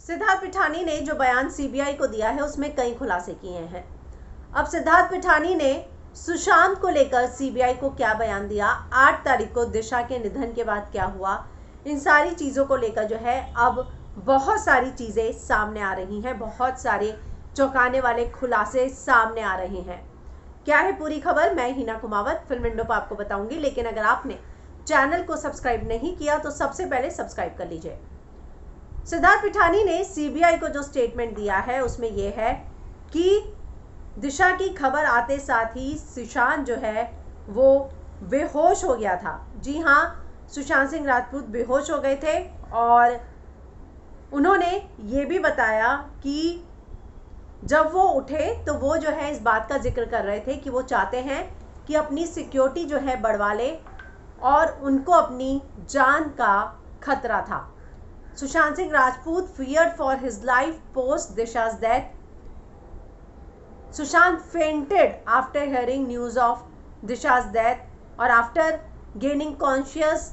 सिद्धार्थ पिठानी ने जो बयान सीबीआई को दिया है उसमें कई खुलासे किए हैं। अब सिद्धार्थ पिठानी ने सुशांत को लेकर सीबीआई को क्या बयान दिया, 8 तारीख को दिशा के निधन के बाद क्या हुआ, इन सारी चीज़ों को लेकर जो है अब बहुत सारी चीज़ें सामने आ रही हैं, बहुत सारे चौंकाने वाले खुलासे सामने आ रहे हैं। क्या है पूरी खबर, मैं हिना कुमावत फिल्म विंडो पर आपको बताऊंगी। लेकिन अगर आपने चैनल को सब्सक्राइब नहीं किया तो सबसे पहले सब्सक्राइब कर लीजिए। सिद्धार्थ पिठानी ने सीबीआई को जो स्टेटमेंट दिया है उसमें यह है कि दिशा की खबर आते साथ ही सुशांत जो है वो बेहोश हो गया था। जी हाँ, सुशांत सिंह राजपूत बेहोश हो गए थे और उन्होंने ये भी बताया कि जब वो उठे तो वो जो है इस बात का जिक्र कर रहे थे कि वो चाहते हैं कि अपनी सिक्योरिटी जो है बढ़वा ले और उनको अपनी जान का खतरा था। Sushant Singh Rajput feared for his life post Disha's death. Sushant fainted after hearing news of Disha's death, और after gaining conscious,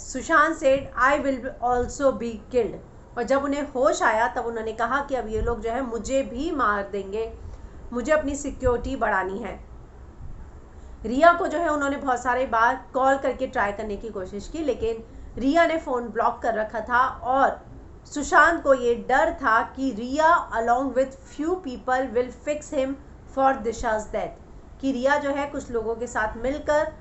Sushant said, "I will also be killed." और जब उन्हें होश आया तब उन्होंने कहा कि अब ये लोग जो है मुझे भी मार देंगे, मुझे अपनी सिक्योरिटी बढ़ानी है। रिया को जो है उन्होंने बहुत सारे बार कॉल करके ट्राई करने की कोशिश की, लेकिन रिया ने फ़ोन ब्लॉक कर रखा था और सुशांत को ये डर था कि Rhea along with few people will fix him for Disha's death, कि रिया जो है कुछ लोगों के साथ मिलकर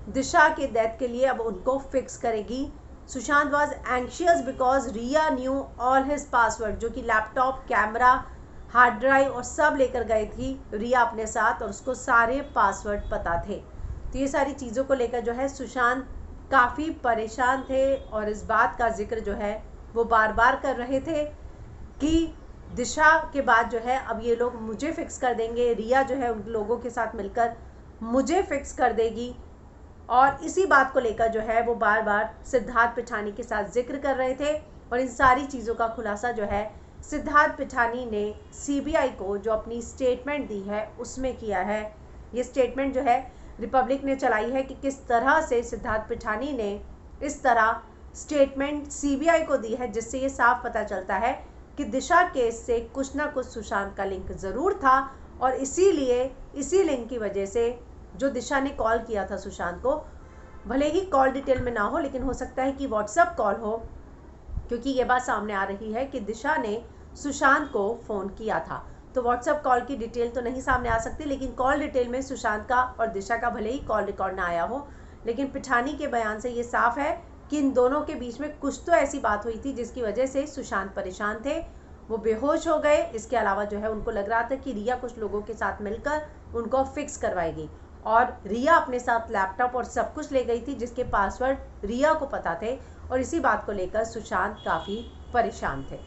दिशा के डेथ के लिए अब उनको फिक्स करेगी। Sushant was anxious because Rhea knew all his password, जो कि लैपटॉप, कैमरा, हार्ड ड्राइव और सब लेकर गई थी रिया अपने साथ और उसको सारे पासवर्ड पता थे। तो ये सारी चीज़ों को लेकर जो है सुशांत काफ़ी परेशान थे और इस बात का जिक्र जो है वो बार बार कर रहे थे कि दिशा के बाद जो है अब ये लोग मुझे फिक्स कर देंगे, रिया जो है उन लोगों के साथ मिलकर मुझे फिक्स कर देगी। और इसी बात को लेकर जो है वो बार बार सिद्धार्थ पिठानी के साथ जिक्र कर रहे थे और इन सारी चीज़ों का खुलासा जो है सिद्धार्थ पिठानी ने सीबीआई को जो अपनी स्टेटमेंट दी है उसमें किया है। ये स्टेटमेंट जो है रिपब्लिक ने चलाई है कि किस तरह से सिद्धार्थ पिठानी ने इस तरह स्टेटमेंट सीबीआई को दी है, जिससे ये साफ पता चलता है कि दिशा केस से कुछ ना कुछ सुशांत का लिंक ज़रूर था और इसीलिए इसी लिंक की वजह से जो दिशा ने कॉल किया था सुशांत को, भले ही कॉल डिटेल में ना हो लेकिन हो सकता है कि व्हाट्सएप कॉल हो, क्योंकि ये बात सामने आ रही है कि दिशा ने सुशांत को फ़ोन किया था। तो व्हाट्सएप कॉल की डिटेल तो नहीं सामने आ सकती, लेकिन कॉल डिटेल में सुशांत का और दिशा का भले ही कॉल रिकॉर्ड ना आया हो, लेकिन पिठानी के बयान से ये साफ है कि इन दोनों के बीच में कुछ तो ऐसी बात हुई थी जिसकी वजह से सुशांत परेशान थे, वो बेहोश हो गए। इसके अलावा जो है उनको लग रहा था कि रिया कुछ लोगों के साथ मिलकर उनको फिक्स करवाएगी और रिया अपने साथ लैपटॉप और सब कुछ ले गई थी जिसके पासवर्ड रिया को पता थे और इसी बात को लेकर सुशांत काफ़ी परेशान थे।